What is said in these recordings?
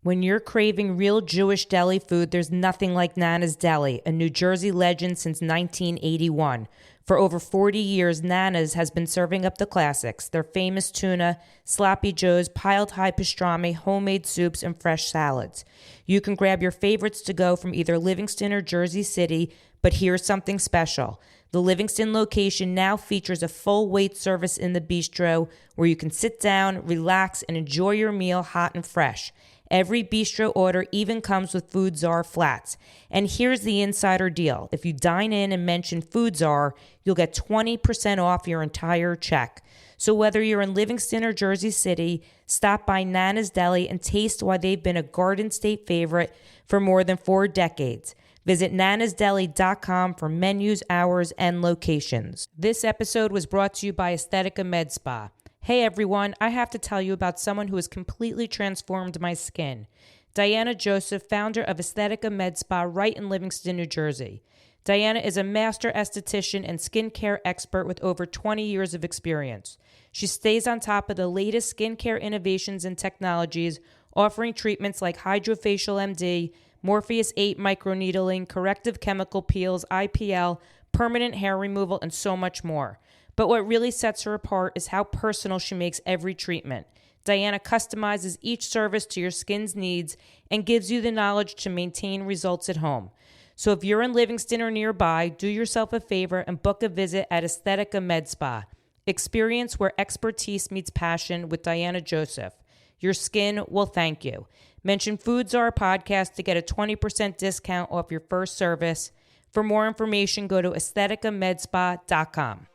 When you're craving real Jewish deli food, there's nothing like Nana's Deli, a New Jersey legend since 1981. For over 40 years, Nana's has been serving up the classics, their famous tuna, sloppy joes, piled high pastrami, homemade soups, and fresh salads. You can grab your favorites to go from either Livingston or Jersey City, but here's something special. The Livingston location now features a full-weight service in the bistro where you can sit down, relax, and enjoy your meal hot and fresh. Every bistro order even comes with Food Czar flats. And here's the insider deal. If you dine in and mention Food Czar, you'll get 20% off your entire check. So whether you're in Livingston or Jersey City, stop by Nana's Deli and taste why they've been a Garden State favorite for more than 4 decades. Visit nanasdeli.com for menus, hours, and locations. This episode was brought to you by Aesthetica Med Spa. Hey everyone, I have to tell you about someone who has completely transformed my skin. Diana Joseph, founder of Aesthetica Med Spa right in Livingston, New Jersey. Diana is a master esthetician and skincare expert with over 20 years of experience. She stays on top of the latest skincare innovations and technologies, offering treatments like Hydrofacial MD, Morpheus 8 microneedling, corrective chemical peels, IPL, permanent hair removal, and so much more. But what really sets her apart is how personal she makes every treatment. Diana customizes each service to your skin's needs and gives you the knowledge to maintain results at home. So if you're in Livingston or nearby, do yourself a favor and book a visit at Aesthetica Med Spa. Experience where expertise meets passion with Diana Joseph. Your skin will thank you. Mention Food Czar podcast to get a 20% discount off your first service. For more information, go to aestheticamedspa.com.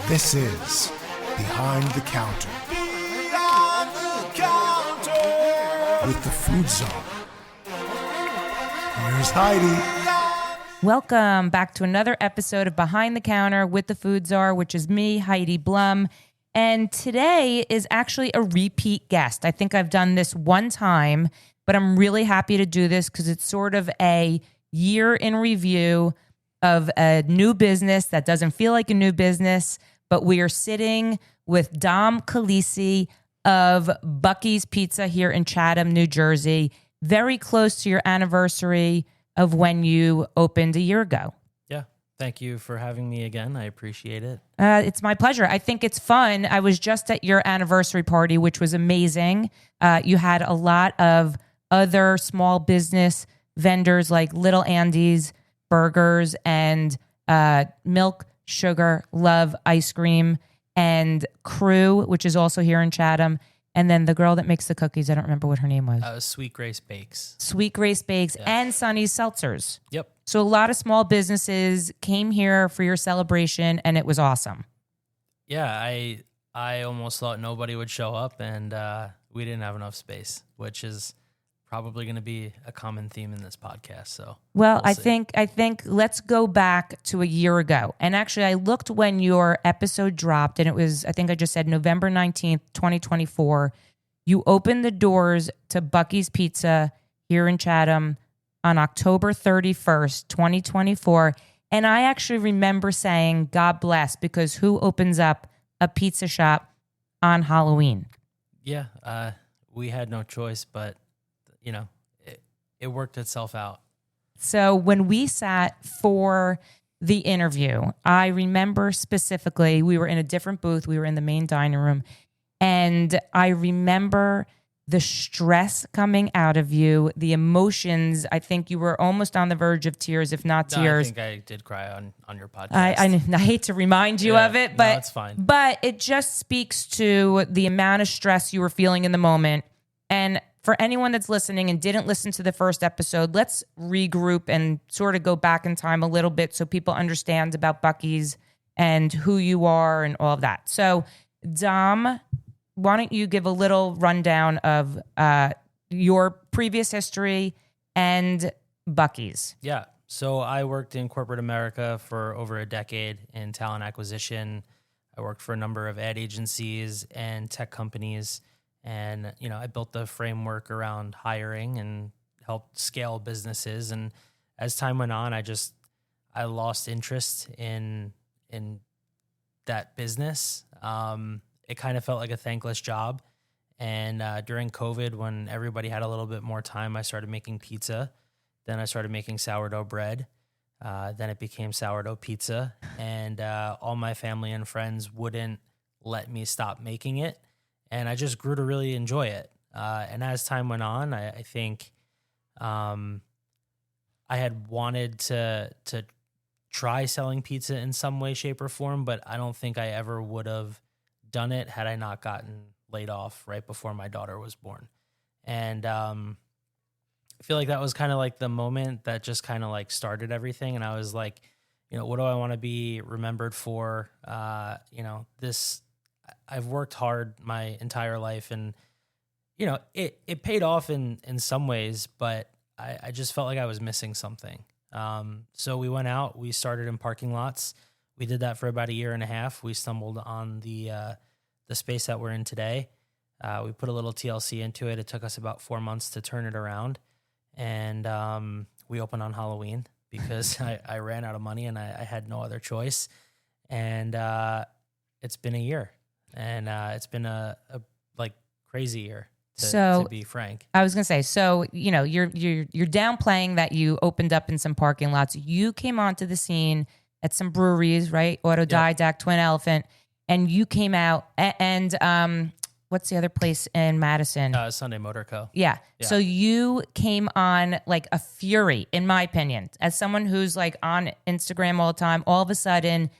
This is Behind the Counter. Behind the Counter. With the Food Czar. Here's Heidi. Welcome back to another episode of Behind the Counter with the Food Czar, which is me, Heidi Blum. And today is actually a repeat guest. I think I've done this one time, but I'm really happy to do this because it's sort of a year in review of a new business that doesn't feel like a new business. But we are sitting with Dom Calise of Bucky's Pizza here in Chatham, New Jersey, very close to your anniversary of when you opened a year ago. Yeah. Thank you for having me again. I appreciate it. It's my pleasure. I think it's fun. I was just at your anniversary party, which was amazing. You had a lot of other small business vendors like Little Andy's Burgers and Milk, Sugar, Love Ice Cream, and Crew, which is also here in Chatham. And then the girl that makes the cookies, I don't remember what her name was. Sweet Grace Bakes. Sweet Grace Bakes, Yeah. and Sunny's Seltzers. Yep. So a lot of small businesses came here for your celebration, and it was awesome. Yeah, I almost thought nobody would show up, and we didn't have enough space, which is probably going to be a common theme in this podcast. So, well, we'll see. I think let's go back to a year ago. And actually, I looked when your episode dropped, and it was, I think I just said November 19th, 2024. You opened the doors to Bucky's Pizza here in Chatham on October 31st, 2024. And I actually remember saying, God bless, because who opens up a pizza shop on Halloween? Yeah, we had no choice, but it worked itself out. So when we sat for the interview, I remember specifically we were in a different booth. We were in the main dining room. And I remember the stress coming out of you, the emotions. I think you were almost on the verge of tears, if not tears. I think I did cry on your podcast. I hate to remind you of it, but it's fine. But it just speaks to the amount of stress you were feeling in the moment. And for anyone that's listening and didn't listen to the first episode, let's regroup and sort of go back in time a little bit so people understand about Bucky's and who you are and all of that. So, Dom, why don't you give a little rundown of your previous history and Bucky's? Yeah. So I worked in corporate America for over a decade in talent acquisition. I worked for a number of ad agencies and tech companies. And, I built the framework around hiring and helped scale businesses. And as time went on, I lost interest in that business. it kind of felt like a thankless job. And during COVID, when everybody had a little bit more time, I started making pizza. Then I started making sourdough bread. Then it became sourdough pizza. And all my family and friends wouldn't let me stop making it. And I just grew to really enjoy it. And as time went on, I think I had wanted to try selling pizza in some way, shape, or form, but I don't think I ever would have done it had I not gotten laid off right before my daughter was born. And I feel like that was kind of like the moment that just kind of like started everything. And I was like, what do I want to be remembered for? This, I've worked hard my entire life, and it paid off in some ways, but I just felt like I was missing something. So we went out, we started in parking lots. We did that for about a year and a half. We stumbled on the space that we're in today. We put a little TLC into it. It took us about 4 months to turn it around. And we opened on Halloween because I ran out of money and I had no other choice. And it's been a year. And it's been a crazy year. To be frank, I was gonna say, so you're downplaying that you opened up in some parking lots. You came onto the scene at some breweries, right? Autodidact, yep. Twin Elephant, and you came out and what's the other place in Madison? Sunday Motor Co. Yeah. So you came on like a fury, in my opinion, as someone who's like on Instagram all the time. All of a sudden,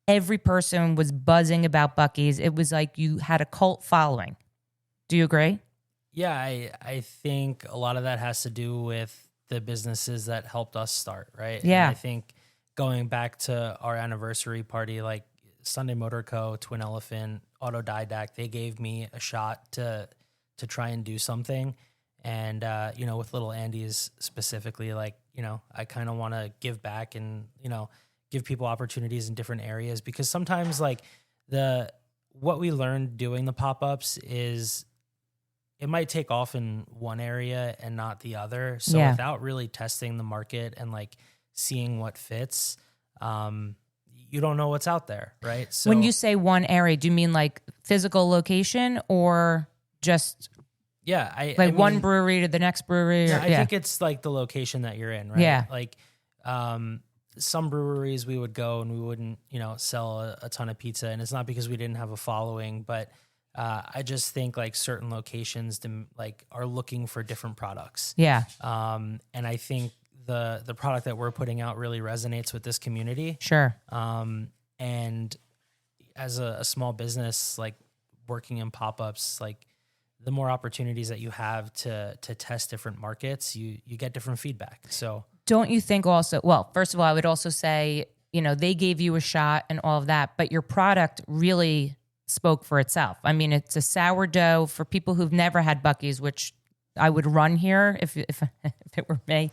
every person was buzzing about Bucky's. It was like you had a cult following. Do you agree? Yeah, I think a lot of that has to do with the businesses that helped us start, right? Yeah. And I think going back to our anniversary party, like Sunday Motor Co., Twin Elephant, Autodidact, they gave me a shot to try and do something. And, with Little Andy's specifically, I kind of want to give back and, give people opportunities in different areas, because sometimes what we learned doing the pop-ups is it might take off in one area and not the other. So without really testing the market and seeing what fits, you don't know what's out there, right? So when you say one area, do you mean like physical location or just I one brewery to the next brewery? I think it's like the location that you're in, right? Yeah. Some breweries we would go and we wouldn't, sell a ton of pizza, and it's not because we didn't have a following, but I just think certain locations are looking for different products. Yeah. And I think the product that we're putting out really resonates with this community. Sure. And as a small business, working in pop-ups, the more opportunities that you have to test different markets, you get different feedback. So don't you think also, well, first of all, I would also say, they gave you a shot and all of that, but your product really spoke for itself. I mean, it's a sourdough for people who've never had Bucky's, which I would run here if it were me.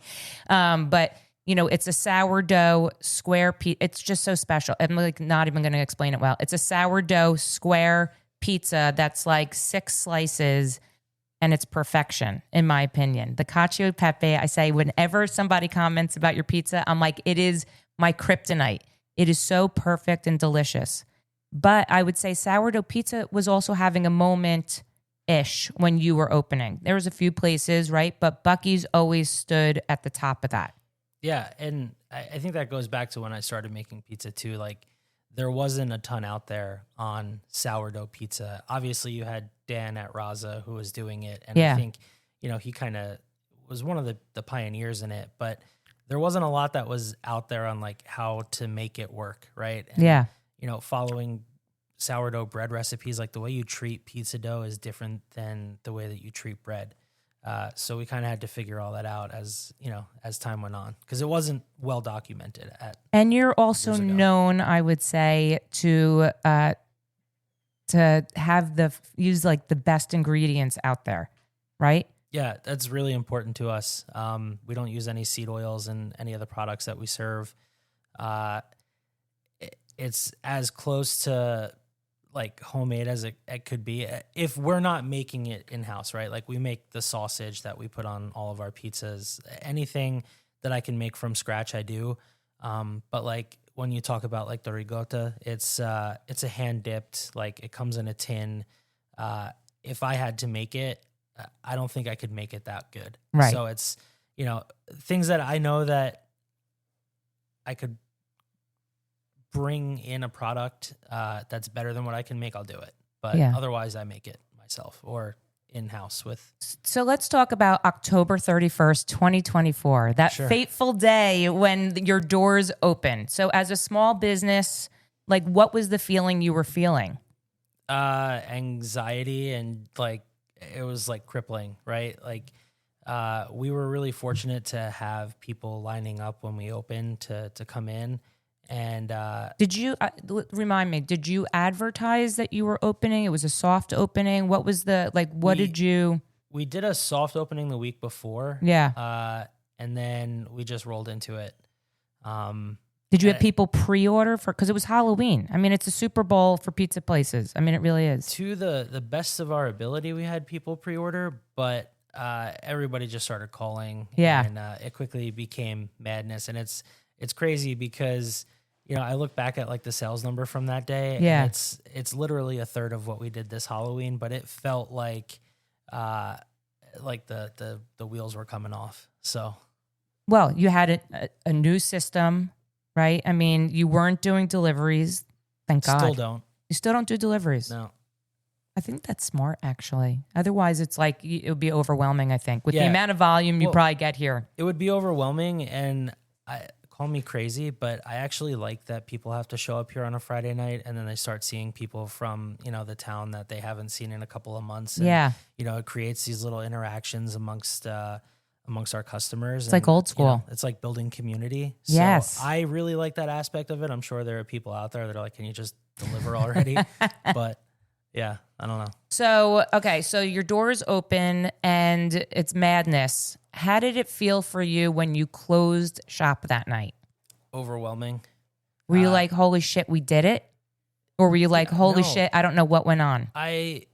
But it's a sourdough square pizza. It's just so special. I'm not even going to explain it well. It's a sourdough square pizza that's 6 slices, and it's perfection, in my opinion. The cacio e pepe, I say, whenever somebody comments about your pizza, I'm like, it is my kryptonite. It is so perfect and delicious. But I would say sourdough pizza was also having a moment-ish when you were opening. There was a few places, right? But Bucky's always stood at the top of that. Yeah, and I think that goes back to when I started making pizza too. There wasn't a ton out there on sourdough pizza. Obviously, you had Dan at Raza who was doing it. And I think, he kind of was one of the pioneers in it. But there wasn't a lot that was out there on how to make it work, right? And, following sourdough bread recipes, the way you treat pizza dough is different than the way that you treat bread. So we kind of had to figure all that out as time went on, because it wasn't well documented. And you're also known, I would say, to have use the best ingredients out there, right? Yeah, that's really important to us. We don't use any seed oils in any of the products that we serve. It's as close to homemade as it could be, if we're not making it in-house, right? We make the sausage that we put on all of our pizzas. Anything that I can make from scratch, I do. But when you talk about like the ricotta, it's a hand dipped, like it comes in a tin. If I had to make it, I don't think I could make it that good. Right. So it's, things that I know that I could bring in a product that's better than what I can make, I'll do it. But otherwise I make it myself or in-house with. So let's talk about October 31st, 2024, that fateful day when your doors open. So as a small business, like what was the feeling you were feeling? Anxiety and like, it was like crippling, right? Like, we were really fortunate to have people lining up when we opened to come in. And did you remind me? Did you advertise that you were opening? It was a soft opening. What was the like? What did you? We did a soft opening the week before. Yeah. And then we just rolled into it. Did you have people pre-order for? Because it was Halloween. I mean, it's a Super Bowl for pizza places. I mean, it really is. To the best of our ability, we had people pre-order, but everybody just started calling. Yeah. And it quickly became madness. And it's crazy because, I look back at like the sales number from that day. Yeah. And it's literally a third of what we did this Halloween, but it felt like the wheels were coming off. So. Well, you had a new system, right? I mean, you weren't doing deliveries. Thank God. Still don't. You still don't do deliveries? No. I think that's smart, actually. Otherwise, it's like it would be overwhelming, I think. With the amount of volume you probably get here. It would be overwhelming, and call me crazy, but I actually like that people have to show up here on a Friday night, and then they start seeing people from, the town that they haven't seen in a couple of months. And, it creates these little interactions amongst our customers. It's like old school. It's like building community. Yes. So I really like that aspect of it. I'm sure there are people out there that are like, can you just deliver already? But yeah, I don't know. So, okay, so your doors open and it's madness. How did it feel for you when you closed shop that night? Overwhelming. Were you like, holy shit, we did it? Or were you like, holy no. shit, I don't know what went on? I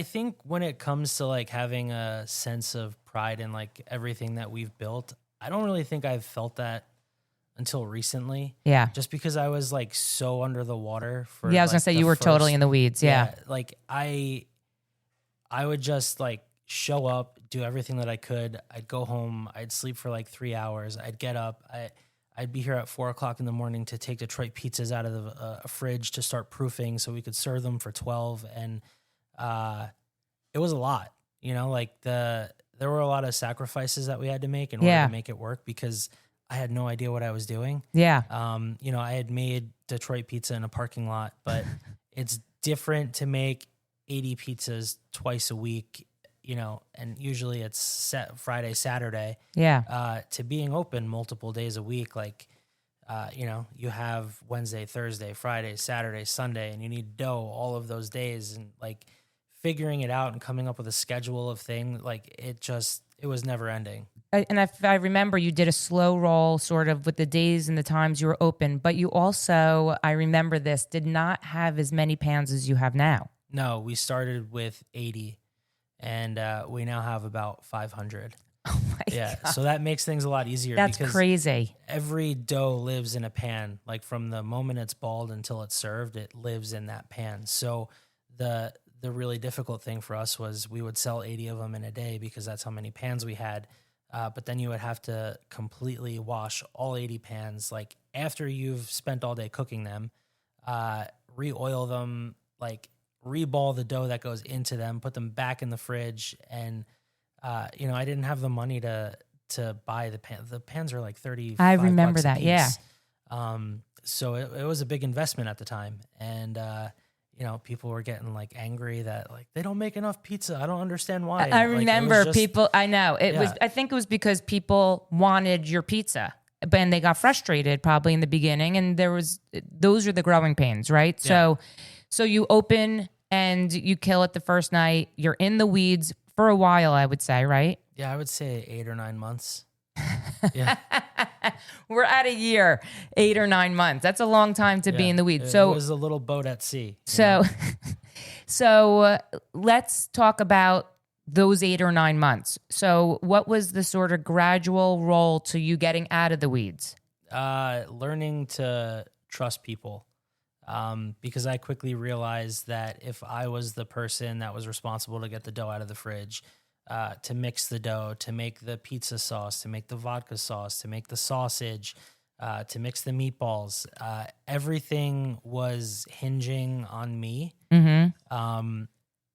think when it comes to like having a sense of pride in like everything that we've built, I don't really think I've felt that until recently. Yeah. Just because I was like so under the water for I was gonna say you were totally in the weeds. Yeah. Like I would just like show up, do everything that I could. I'd go home. I'd sleep for like 3 hours. I'd get up. I'd be here at 4:00 in the morning to take Detroit pizzas out of the fridge to start proofing so we could serve them for 12. And it was a lot, like there were a lot of sacrifices that we had to make in order to make it work because I had no idea what I was doing. Yeah. I had made Detroit pizza in a parking lot, but it's different to make 80 pizzas twice a week, and usually it's set Friday, Saturday. Yeah. To being open multiple days a week, like, you have Wednesday, Thursday, Friday, Saturday, Sunday, and you need dough all of those days. And like figuring it out and coming up with a schedule of things, like it was never ending. And if I remember, you did a slow roll sort of with the days and the times you were open, but you also, I remember this, did not have as many pans as you have now. No, we started with 80 and we now have about 500. Oh my God. So that makes things a lot easier. That's because crazy. Every dough lives in a pan. Like from the moment it's balled until it's served, it lives in that pan. So the really difficult thing for us was we would sell 80 of them in a day because that's how many pans we had. But then you would have to completely wash all 80 pans. Like after you've spent all day cooking them, re-oil them, like re-ball the dough that goes into them, put them back in the fridge. And, I didn't have the money to buy the pan. The pans are like $35. I remember a that. piece. Yeah. So it was a big investment at the time. And, people were getting like angry that like they don't make enough pizza. I don't understand why. I Like, remember people. I know it was. I think it was because people wanted your pizza, and they got frustrated probably in the beginning. And those are the growing pains, right? Yeah. So you open and you kill it the first night. You're in the weeds for a while, I would say, right? Yeah, I would say 8 or 9 months. Yeah. We're at a year, 8 or 9 months. That's a long time to be in the weeds. So it was a little boat at sea. So let's talk about those 8 or 9 months. So what was the sort of gradual roll to you getting out of the weeds? Learning to trust people. Because I quickly realized that if I was the person that was responsible to get the dough out of the fridge, to mix the dough, to make the pizza sauce, to make the vodka sauce, to make the sausage, to mix the meatballs, everything was hinging on me. Mm-hmm.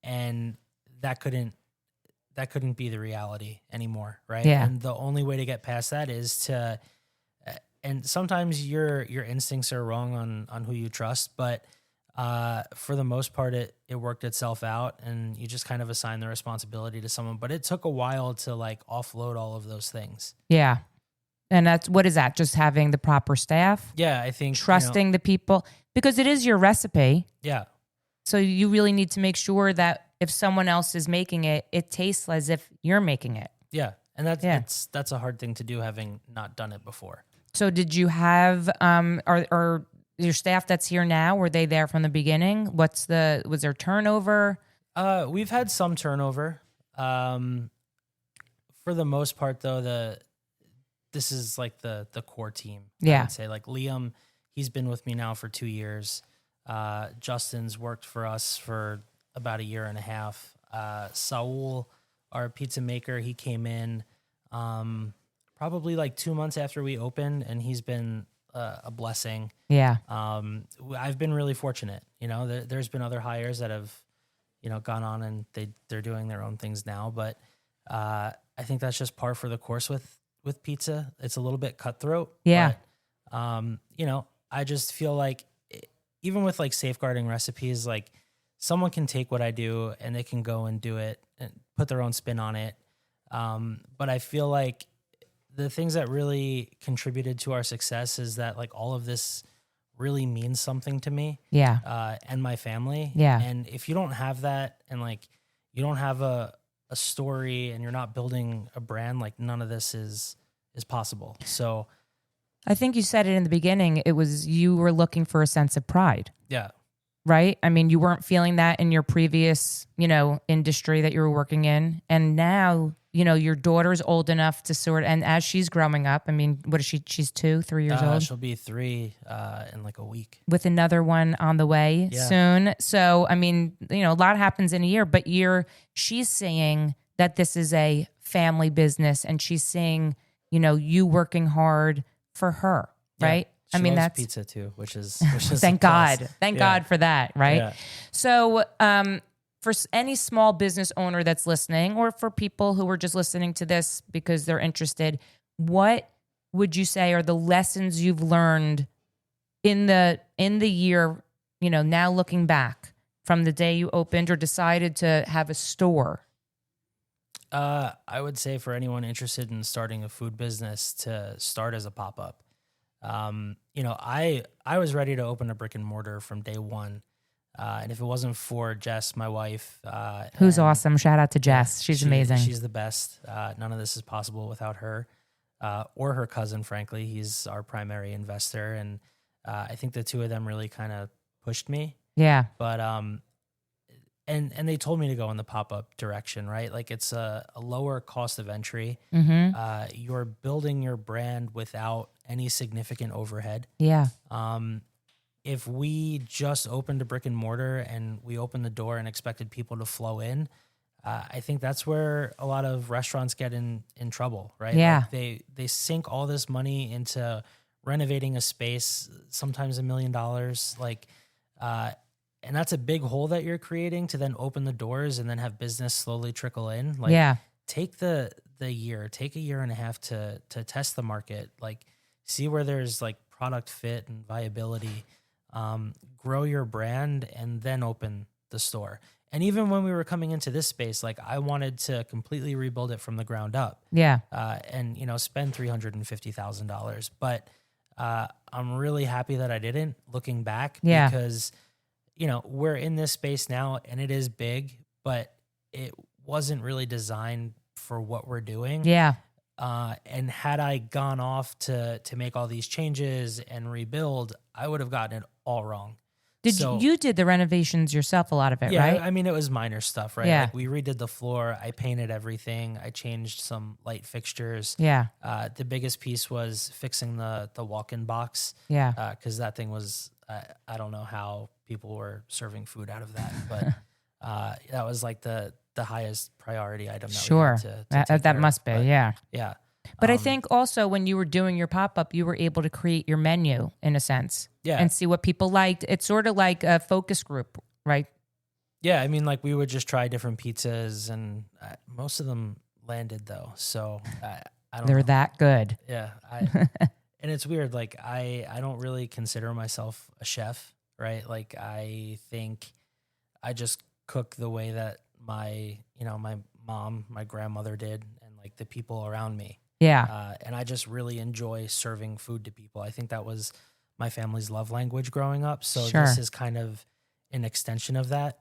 And that couldn't be the reality anymore, right? Yeah. And the only way to get past that is to, and sometimes your instincts are wrong on who you trust, but for the most part, it worked itself out, and you just kind of assign the responsibility to someone. But it took a while to like offload all of those things. Yeah. And what is that? Just having the proper staff? Yeah, I think Trusting the people, because it is your recipe. Yeah. So you really need to make sure that if someone else is making it, it tastes as if you're making it. Yeah. And that's a hard thing to do, having not done it before. So did you have or your staff that's here now, were they there from the beginning? Was there turnover? We've had some turnover. For the most part though, this is like the core team. Yeah. I would say like Liam, he's been with me now for 2 years. Justin's worked for us for about 1.5 years. Saul, our pizza maker, he came in probably like 2 months after we opened, and he's been a blessing. Yeah. I've been really fortunate. There's been other hires that have, gone on and they're doing their own things now. But I think that's just par for the course with pizza. It's a little bit cutthroat. Yeah. But, I just feel like even with like safeguarding recipes, like someone can take what I do and they can go and do it and put their own spin on it. But I feel like the things that really contributed to our success is that like all of this really means something to me. Yeah. And my family. Yeah. And if you don't have that, and like you don't have a story, and you're not building a brand, like none of this is possible. So I think you said it in the beginning. It was you were looking for a sense of pride. Yeah. Right? I mean, you weren't feeling that in your previous, industry that you were working in. And now, your daughter's old enough to and as she's growing up, I mean, what is she? She's 2, 3 years old? She'll be 3 in like a week. With another one on the way soon. So, I mean, a lot happens in a year, but she's saying that this is a family business, and she's saying, you working hard for her, right? She I mean, loves that's pizza too, which is thank God. Thank God for that, right? Yeah. So, for any small business owner that's listening, or for people who are just listening to this because they're interested, what would you say are the lessons you've learned in the year, now looking back from the day you opened or decided to have a store? I would say for anyone interested in starting a food business, to start as a pop-up. I was ready to open a brick and mortar from day one. And if it wasn't for Jess, my wife, who's awesome. Shout out to Jess. She's amazing. She's the best. None of this is possible without her, or her cousin, frankly. He's our primary investor. And, I think the two of them really kind of pushed me. Yeah. But, and they told me to go in the pop-up direction, right? Like it's a lower cost of entry. Mm-hmm. You're building your brand without any significant overhead. Yeah. If we just opened a brick and mortar and we opened the door and expected people to flow in, I think that's where a lot of restaurants get in trouble, right? Yeah. Like they sink all this money into renovating a space, sometimes $1 million, like, and that's a big hole that you're creating to then open the doors and then have business slowly trickle in. Like, take the year, take 1.5 years to test the market, like see where there's like product fit and viability, grow your brand, and then open the store. And even when we were coming into this space, like I wanted to completely rebuild it from the ground up. Yeah. And spend $350,000. But I'm really happy that I didn't, looking back, because we're in this space now and it is big, but it wasn't really designed for what we're doing. Yeah. And had I gone off to make all these changes and rebuild, I would have gotten it all wrong. You did the renovations yourself, a lot of it, Yeah, right? I mean, it was minor stuff, right? Yeah. Like we redid the floor. I painted everything. I changed some light fixtures. Yeah. The biggest piece was fixing the walk-in box. Yeah. Because that thing was, I don't know how people were serving food out of that, but that was like the highest priority item. That we had to take that care must of. be, But, yeah. Yeah. But I think also when you were doing your pop-up, you were able to create your menu in a sense. Yeah. And see what people liked. It's sort of like a focus group, right? Yeah, I mean, like we would just try different pizzas, and most of them landed though. So I don't They're know. that good. Yeah, and it's weird. Like I don't really consider myself a chef, right? Like I think I just cook the way that my mom, my grandmother did, and like the people around me. Yeah. And I just really enjoy serving food to people. I think that was my family's love language growing up. So Sure. this is kind of an extension of that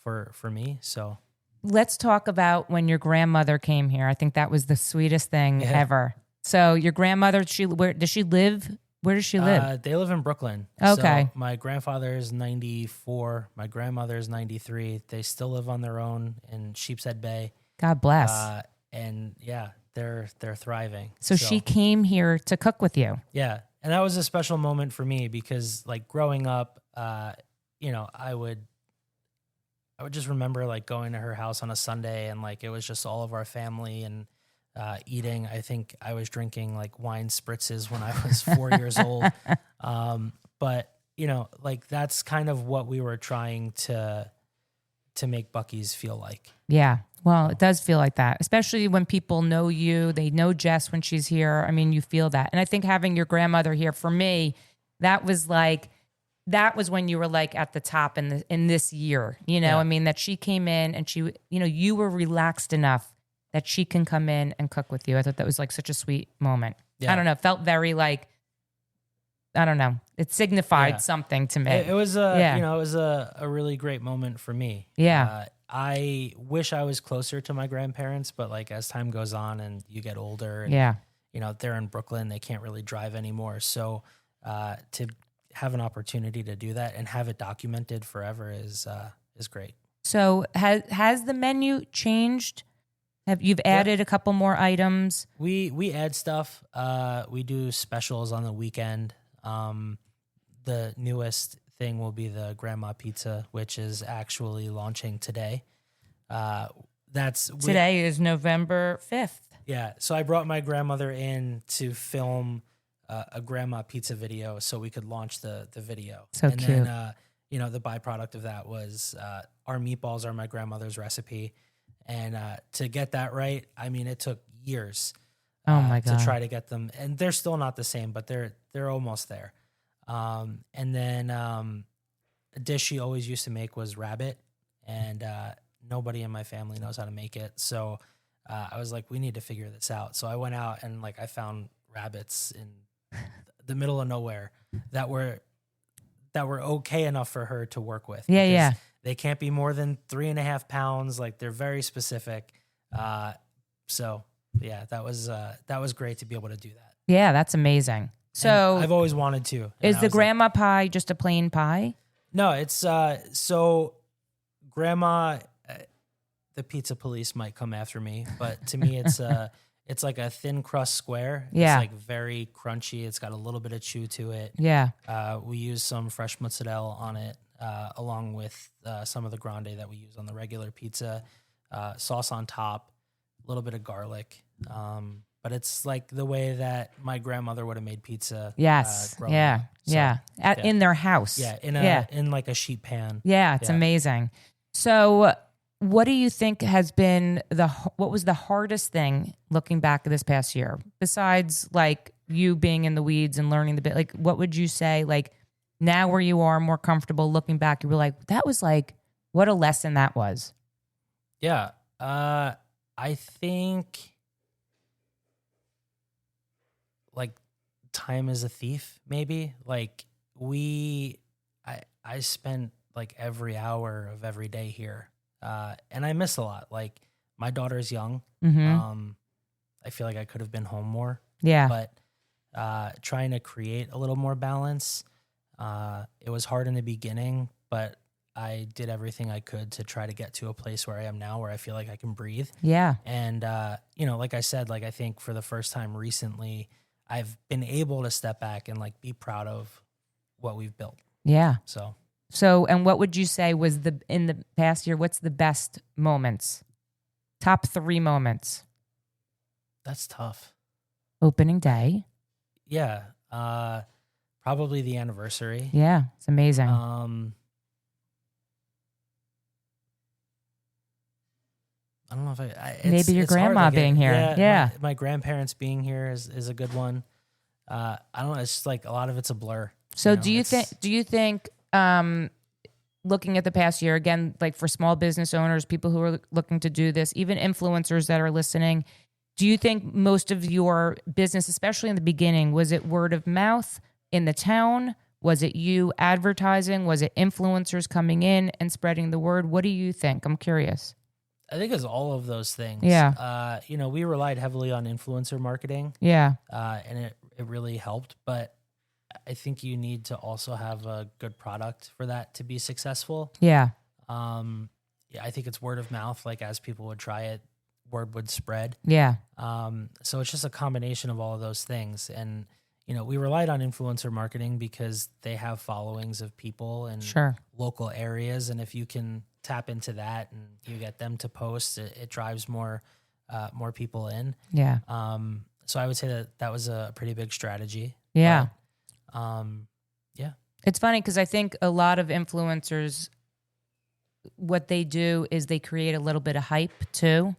for me. So Let's talk about when your grandmother came here. I think that was the sweetest thing Yeah. ever. So your grandmother, where does she live? Where does she live? They live in Brooklyn. Okay. So my grandfather is 94. My grandmother is 93. They still live on their own in Sheepshead Bay. God bless. And yeah, they're thriving. So she came here to cook with you. Yeah. And that was a special moment for me because like growing up, I would just remember like going to her house on a Sunday and like it was just all of our family and eating. I think I was drinking like wine spritzes when I was 4 years old. But like that's kind of what we were trying to make Bucky's feel like. Yeah. Well, it does feel like that, especially when people know you. They know Jess when she's here. I mean, you feel that. And I think having your grandmother here, for me, that was when you were like at the top in this year, Yeah. I mean, that she came in and she, you were relaxed enough that she can come in and cook with you. I thought that was like such a sweet moment. Yeah. I don't know. It felt very like, I don't know. It signified Yeah. something to me. It was Yeah. it was a really great moment for me. Yeah. I wish I was closer to my grandparents, but like as time goes on and you get older, and, Yeah. they're in Brooklyn, they can't really drive anymore. So to have an opportunity to do that and have it documented forever is great. So has the menu changed? You've added a couple more items? We add stuff. We do specials on the weekend. The newest thing will be the grandma pizza, which is actually launching today. Today is November 5th. Yeah. So I brought my grandmother in to film a grandma pizza video so we could launch the video. So and cute. Then, the byproduct of that was our meatballs are my grandmother's recipe. And to get that right, I mean, it took years Oh my God. to try to get them. And they're still not the same, but they're almost there. And then a dish she always used to make was rabbit. And nobody in my family knows how to make it. So I was like, we need to figure this out. So I went out and like I found rabbits in the middle of nowhere that were okay enough for her to work with. Yeah, because yeah. They can't be more than 3.5 pounds. Like they're very specific. So yeah, that was great to be able to do that. Yeah, that's amazing. So And I've always wanted to. And is I the was like, grandma pie just a plain pie? no, it's so grandma. The pizza police might come after me, but to me, it's like a thin crust square. Yeah. It's like very crunchy. It's got a little bit of chew to it. Yeah. We use some fresh mozzarella on it, along with some of the grande that we use on the regular pizza. Sauce on top, a little bit of garlic. But it's like the way that my grandmother would have made pizza. Yes. growing Yeah. up. So, Yeah. In their house. Yeah, in like a sheet pan. Yeah, it's Yeah. amazing. So, what do you think has been what was the hardest thing looking back at this past year, besides like you being in the weeds and learning the bit? Like, what would you say? Like now, where you are more comfortable looking back, you were like, that was like what a lesson that was. Yeah, I think like time is a thief. Maybe like I spent like every hour of every day here. And I miss a lot. Like my daughter's young. Mm-hmm. I feel like I could have been home more, Yeah. but trying to create a little more balance. It was hard in the beginning, but I did everything I could to try to get to a place where I am now, where I feel like I can breathe. Yeah. And, like I said, like, I think for the first time recently, I've been able to step back and like be proud of what we've built. Yeah. So, and what would you say was in the past year, what's the best moments? Top 3 moments. that's tough. Opening day. Yeah. Probably the anniversary. Yeah. It's amazing. I don't know if Maybe your it's hard, grandma like, being here. Yeah. My grandparents being here is a good one. I don't know. It's just like a lot of it's a blur. So do you think, looking at the past year, again, like for small business owners, people who are looking to do this, even influencers that are listening, do you think most of your business, especially in the beginning, was it word of mouth in the town? Was it you advertising? Was it influencers coming in and spreading the word? What do you think? I'm curious. I think it's all of those things. Yeah. We relied heavily on influencer marketing. Yeah. And it really helped. But I think you need to also have a good product for that to be successful. Yeah. I think it's word of mouth. Like, as people would try it, word would spread. Yeah. So it's just a combination of all of those things. And, we relied on influencer marketing because they have followings of people in local areas. And if you can tap into that and you get them to post, it drives more people in. Yeah. So I would say that was a pretty big strategy. Yeah. But, yeah. It's funny because I think a lot of influencers, what they do is they create a little bit of hype too.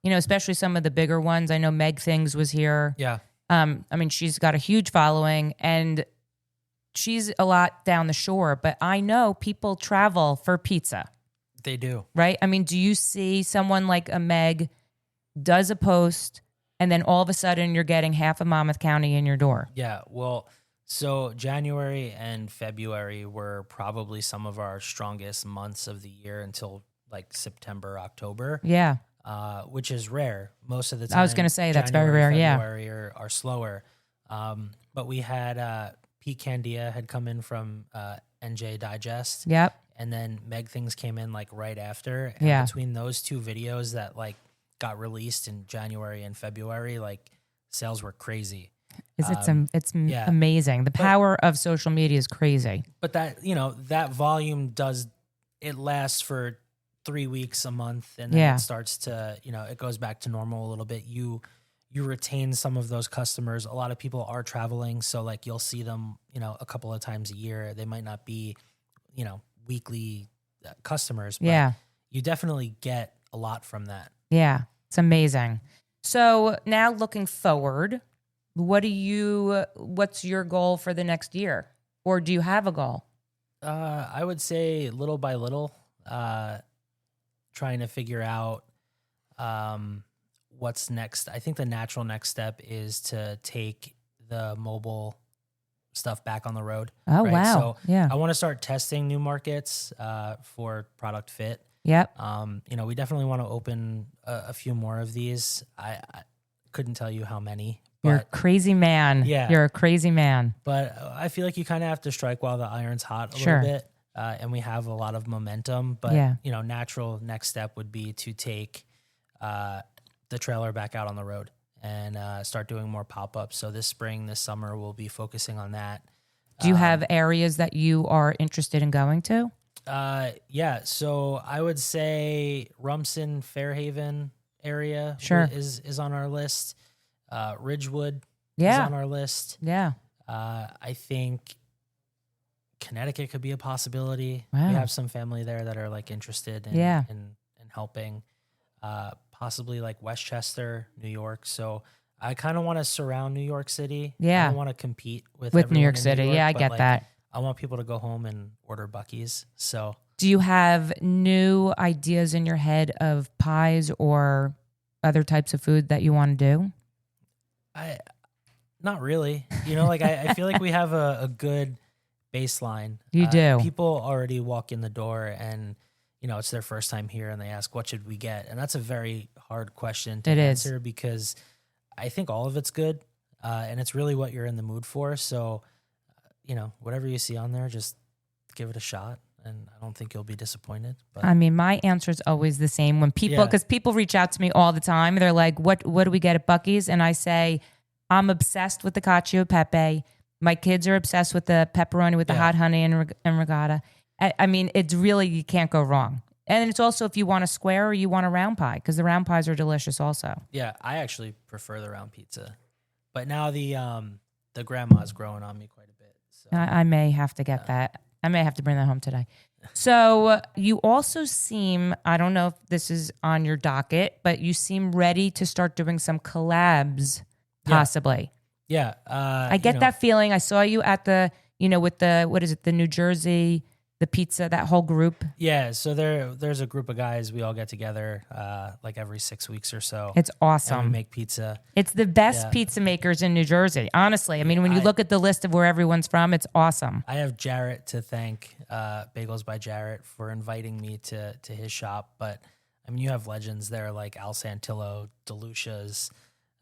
Especially some of the bigger ones. I know Meg Things was here. Yeah. She's got a huge following and she's a lot down the shore, but I know people travel for pizza. They do. Right? Do you see someone like a Meg does a post and then all of a sudden you're getting half of Monmouth County in your door? Yeah. Well, so January and February were probably some of our strongest months of the year until like September, October. Yeah. Which is rare. Most of the time, I was going to say that's January, very rare. February are slower. But we had Pete Candia had come in from NJ Digest. Yep. And then Meg Things came in like right after. And between those two videos that like got released in January and February, like sales were crazy. It's amazing. The power of social media is crazy. But that volume it lasts for 3 weeks, a month, and then it starts to, it goes back to normal a little bit. You retain some of those customers. A lot of people are traveling, so like you'll see them, a couple of times a year. They might not be, weekly customers, but you definitely get a lot from that. Yeah, it's amazing. So now looking forward, what's your goal for the next year? Or do you have a goal? I would say little by little, trying to figure out what's next. I think the natural next step is to take the mobile stuff back on the road. Oh, right? wow. So I want to start testing new markets for product fit. Yep. We definitely want to open a few more of these. I couldn't tell you how many. You're a crazy man. Yeah. You're a crazy man. But I feel like you kind of have to strike while the iron's hot a little bit. And we have a lot of momentum. But, natural next step would be to take the trailer back out on the road and start doing more pop-ups. So this spring, this summer, we'll be focusing on that. Do you have areas that you are interested in going to? Yeah. So I would say Rumson, Fairhaven area is on our list. Ridgewood is on our list. Yeah. I think Connecticut could be a possibility. Wow. We have some family there that are like interested in helping. Possibly like Westchester, New York. So I kind of want to surround New York City. Yeah. I don't want to compete with New York in City. New York, I but, get that. I want people to go home and order Bucky's. So do you have new ideas in your head of pies or other types of food that you want to do? Not really. I feel like we have a good baseline. You do. People already walk in the door and, it's their first time here and they ask, what should we get? And that's a very hard question to answer because I think all of it's good. And it's really what you're in the mood for. So, whatever you see on there, just give it a shot. And I don't think you'll be disappointed. But I mean, my answer is always the same when people, because people reach out to me all the time. They're like, what do we get at Bucky's? And I say, I'm obsessed with the cacio e pepe. My kids are obsessed with the pepperoni with the hot honey and regatta. I mean, it's really, you can't go wrong. And it's also if you want a square or you want a round pie, because the round pies are delicious also. Yeah, I actually prefer the round pizza. But now the grandma's growing on me quite a bit. So. I may have to get that. I may have to bring that home today. So you also seem, I don't know if this is on your docket, but you seem ready to start doing some collabs, possibly. Yeah. I get that feeling. I saw you at the, with the, what is it, the New Jersey, the pizza, that whole group. Yeah, so there's a group of guys. We all get together like every 6 weeks or so. It's awesome. And we make pizza. It's the best pizza makers in New Jersey, honestly. I mean, when you look at the list of where everyone's from, it's awesome. I have Jarrett to thank, Bagels by Jarrett, for inviting me to his shop. But, I mean, you have legends there like Al Santillo, DeLucia's,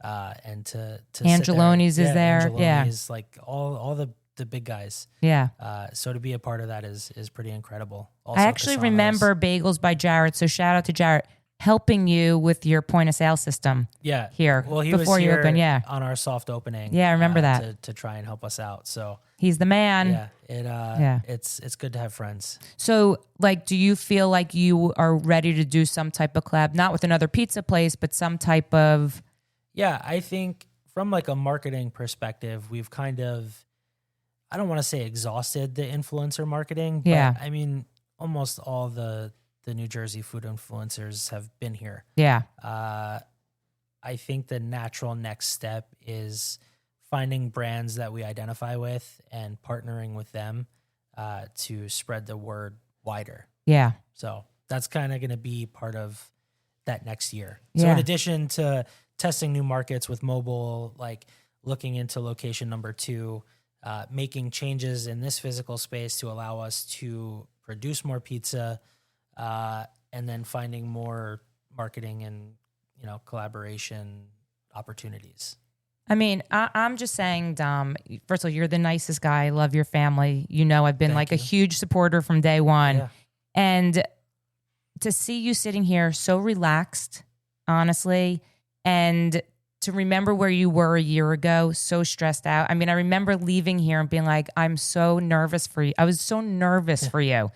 and to Angeloni's is there. Angeloni's, like all the big guys. Yeah. So to be a part of that is pretty incredible. Also, I actually remember Bagels by Jarrett, so shout out to Jarrett, helping you with your point of sale system. Yeah. Here. Well, he before was you here open, on our soft opening. Yeah, I remember that. To try and help us out. So he's the man. It's good to have friends. So, like, do you feel like you are ready to do some type of collab, not with another pizza place, but some type of... Yeah, I think from like a marketing perspective, we've kind of, I don't want to say exhausted the influencer marketing, but I mean, almost all the New Jersey food influencers have been here. Yeah. I think the natural next step is finding brands that we identify with and partnering with them to spread the word wider. Yeah. So that's kind of going to be part of that next year. So in addition to testing new markets with mobile, like looking into location number 2, making changes in this physical space to allow us to produce more pizza, and then finding more marketing and, collaboration opportunities. I mean, I'm just saying, Dom, first of all, you're the nicest guy. I love your family. I've been a huge supporter from day one. Yeah. And to see you sitting here so relaxed, honestly, and to remember where you were a year ago, so stressed out. I mean, I remember leaving here and being like, I'm so nervous for you. I was so nervous for you.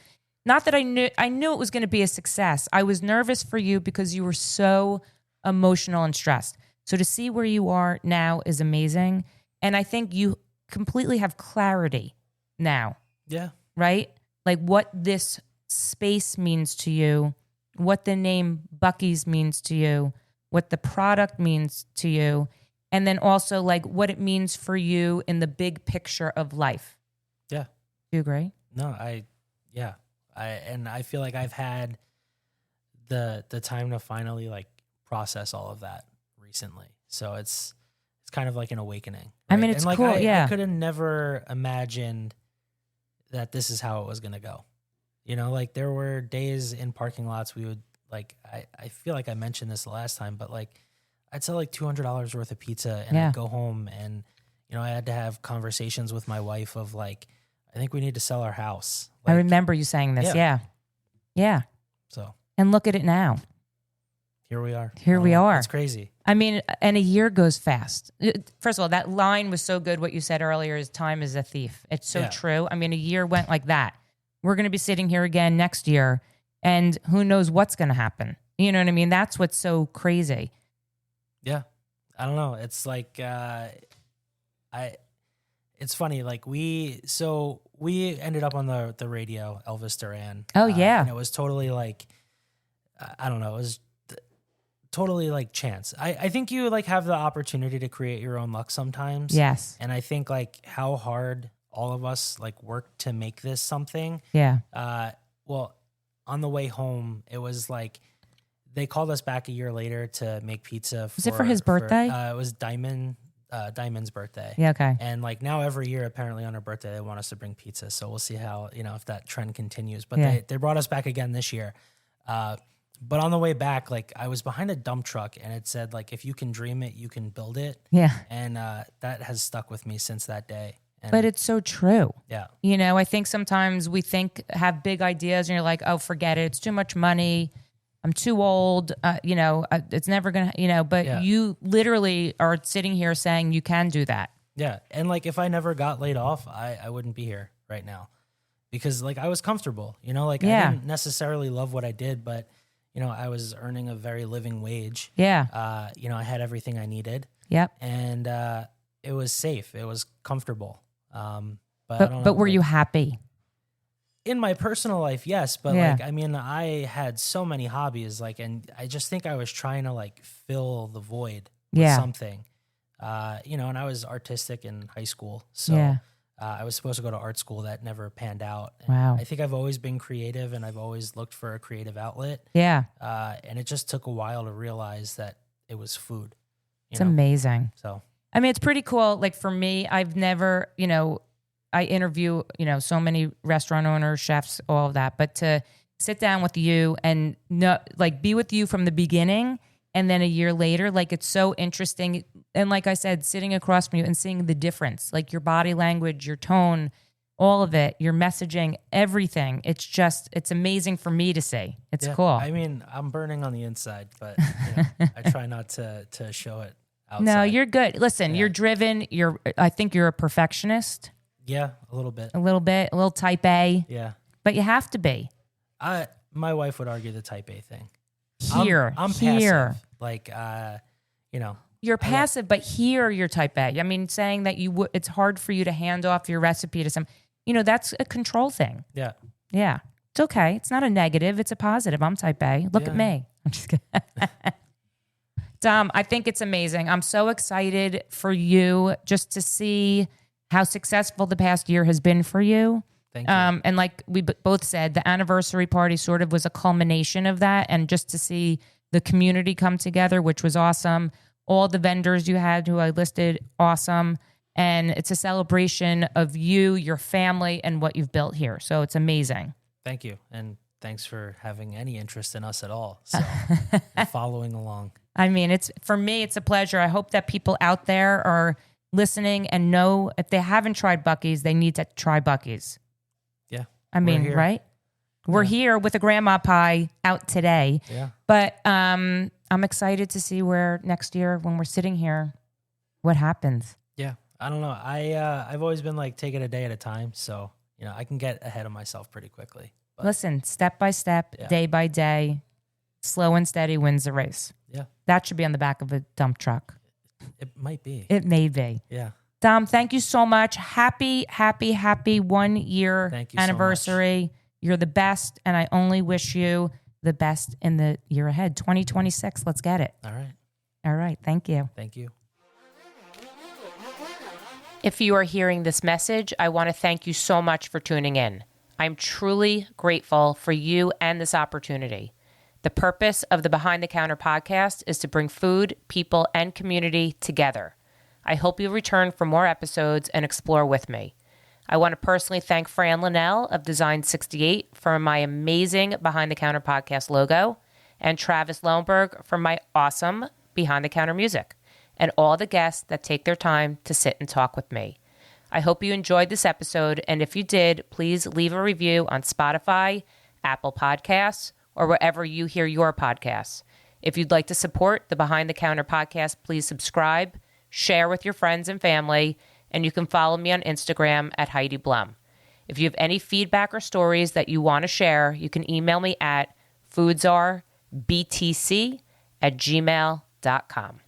Not that I knew it was going to be a success. I was nervous for you because you were so emotional and stressed. So to see where you are now is amazing. And I think you completely have clarity now. Yeah. Right? Like what this space means to you, what the name Bucky's means to you, what the product means to you, and then also like what it means for you in the big picture of life. Yeah. Do you agree? No, I feel like I've had the time to finally like process all of that recently. So it's kind of like an awakening. Right? I mean, it's like, cool. I could have never imagined that this is how it was going to go. Like there were days in parking lots we would like, I feel like I mentioned this the last time, but like I'd sell like $200 worth of pizza and I'd go home and, I had to have conversations with my wife of like, I think we need to sell our house. Like, I remember you saying this. Yeah. So. And look at it now. Here we are. It's crazy. I mean, and a year goes fast. First of all, that line was so good. What you said earlier is time is a thief. It's so true. I mean, a year went like that. We're going to be sitting here again next year and who knows what's going to happen. You know what I mean? That's what's so crazy. Yeah. I don't know. It's like, it's funny. Like we ended up on the radio, Elvis Duran. Oh yeah. And it was totally like, I don't know. It was totally like chance. I think you like have the opportunity to create your own luck sometimes. Yes. And I think like how hard all of us like worked to make this something. Yeah. Well, on the way home, it was like they called us back a year later to make pizza. Was it for his birthday? It was Diamond's birthday. Yeah. Okay. And like now every year, apparently on her birthday, they want us to bring pizza. So we'll see how, if that trend continues, but they brought us back again this year. But on the way back, like I was behind a dump truck and it said like, if you can dream it, you can build it. Yeah. And that has stuck with me since that day. But it's so true. Yeah. You know, I think sometimes we have big ideas and you're like, oh, forget it. It's too much money. I'm too old. It's never going to, but you literally are sitting here saying you can do that. Yeah. And like, if I never got laid off, I wouldn't be here right now because like I was comfortable, I didn't necessarily love what I did, but I was earning a very living wage. Yeah. I had everything I needed. Yep. And it was safe. It was comfortable. But I don't know, but were you happy? In my personal life, yes. But I had so many hobbies, and I just think I was trying to fill the void with something. And I was artistic in high school. So I was supposed to go to art school that never panned out. And wow. I think I've always been creative and I've always looked for a creative outlet. Yeah. And it just took a while to realize that it was food. It's amazing. So, I mean, it's pretty cool. Like for me, I've never, I interview, so many restaurant owners, chefs, all of that, but to sit down with you and be with you from the beginning and then a year later, it's so interesting. And like I said, sitting across from you and seeing the difference, like your body language, your tone, all of it, your messaging, everything. It's amazing for me to see. It's cool. I mean, I'm burning on the inside, but I try not to show it outside. No, you're good. Listen, you're driven. I think you're a perfectionist. Yeah, a little bit. A little type A. Yeah. But you have to be. My wife would argue the type A thing. Here. I'm passive. You're passive, but here you're type A. I mean, saying that it's hard for you to hand off your recipe to some, that's a control thing. Yeah. Yeah. It's okay. It's not a negative. It's a positive. I'm type A. Look at me. I'm just kidding. Dom, I think it's amazing. I'm so excited for you just to see how successful the past year has been for you. Thank you. And like we both said, the anniversary party sort of was a culmination of that. And just to see the community come together, which was awesome. All the vendors you had who I listed, awesome. And it's a celebration of you, your family, and what you've built here. So it's amazing. Thank you. And thanks for having any interest in us at all. So following along. I mean, for me, it's a pleasure. I hope that people out there are listening and know if they haven't tried Bucky's, they need to try Bucky's. Yeah. I mean, right? We're here with a grandma pie out today. Yeah. But I'm excited to see where next year when we're sitting here, what happens. Yeah. I don't know. I've always been take it a day at a time. So, I can get ahead of myself pretty quickly. But listen, step by step, day by day, slow and steady wins the race. Yeah. That should be on the back of a dump truck. It might be. It may be. Yeah. Dom, thank you so much. Happy 1 year thank you anniversary. So much. You're the best, and I only wish you the best in the year ahead. 2026, let's get it. All right. All right. Thank you. Thank you. If you are hearing this message, I want to thank you so much for tuning in. I'm truly grateful for you and this opportunity. The purpose of the Behind the Counter podcast is to bring food, people, and community together. I hope you'll return for more episodes and explore with me. I want to personally thank Fran Linnell of Design 68 for my amazing Behind the Counter podcast logo, and Travis Lohnberg for my awesome Behind the Counter music, and all the guests that take their time to sit and talk with me. I hope you enjoyed this episode, and if you did, please leave a review on Spotify, Apple Podcasts, or wherever you hear your podcasts. If you'd like to support the Behind the Counter podcast, please subscribe, share with your friends and family, and you can follow me on Instagram at Heidi Blum. If you have any feedback or stories that you want to share, you can email me at foodsarbtc@gmail.com.